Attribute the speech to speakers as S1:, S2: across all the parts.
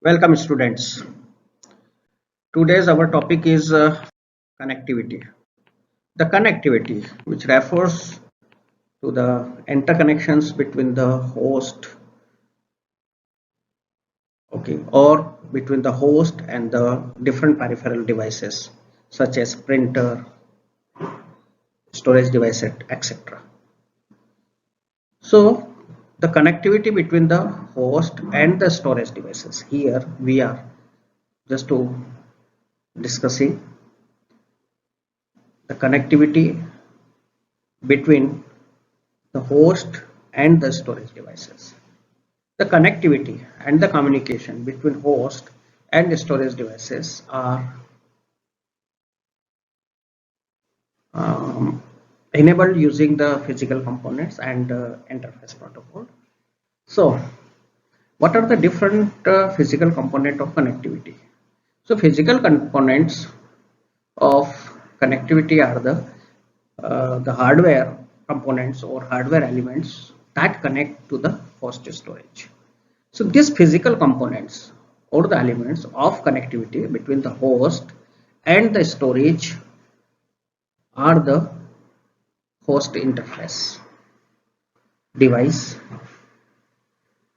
S1: Welcome students. Today's our topic is connectivity. The connectivity which refers to the interconnections between the host, or between the host and the different peripheral devices such as printer, storage device, etc. So the connectivity between the host and the storage devices. Here we are just to discussing the connectivity between the host and the storage devices. The connectivity and the communication between host and the storage devices are enabled using the physical components and interface protocol. So, what are the different physical component of connectivity? So, physical components of connectivity are the hardware components or hardware elements that connect to the host storage. So these physical components or the elements of connectivity between the host and the storage are the host interface, device,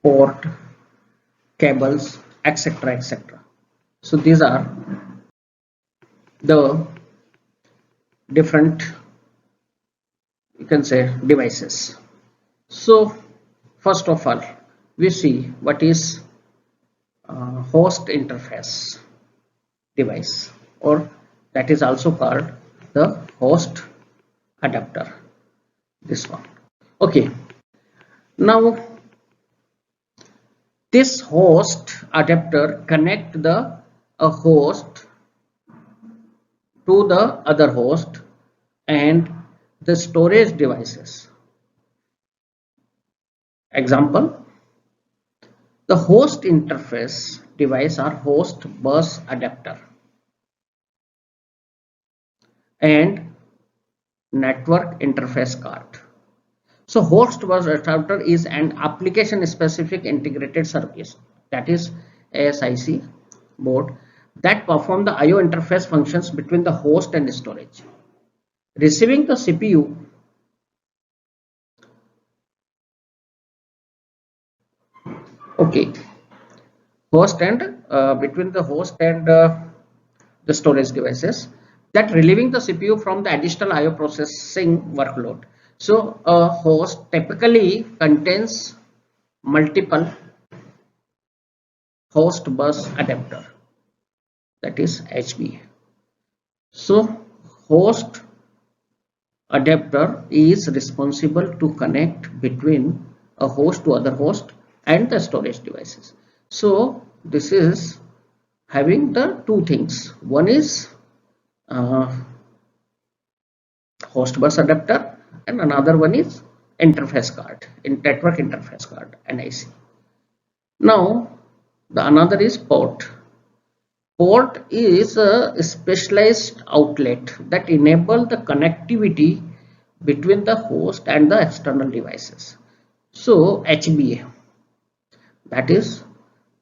S1: port, cables, etc. So these are the different, you can say, devices. So first of all, we see what is host interface device, or that is also called the host adapter. This one. Okay. Now this host adapter connect the host to the other host and the storage devices. Example, the host interface device are host bus adapter and network interface card. So host bus adapter is an application specific integrated service, that is ASIC board, that perform the IO interface functions between the host and storage, receiving the CPU host and between the host and the storage devices, that relieving the CPU from the additional IO processing workload. So a host typically contains multiple host bus adapter, that is HB. So host adapter is responsible to connect between a host to other host and the storage devices. So this is having the two things. One is host bus adapter and another one is interface card, in network interface card, NIC. Now the another is port. Port is a specialized outlet that enable the connectivity between the host and the external devices. So HBA, that is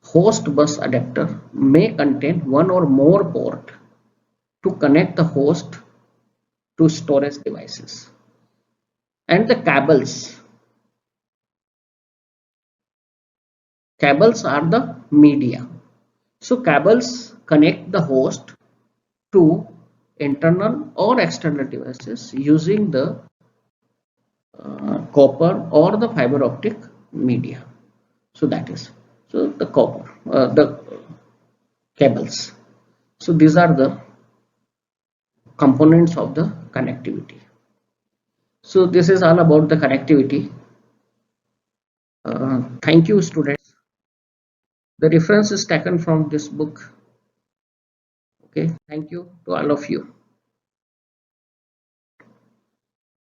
S1: host bus adapter, may contain one or more port to connect the host to storage devices. And the cables are the media. So cables connect the host to internal or external devices using the copper or the fiber optic media. So that is, so the copper, the cables. So these are the components of the connectivity. So this is all about the connectivity. Thank you, students. The reference is taken from this book. Okay, thank you to all of you.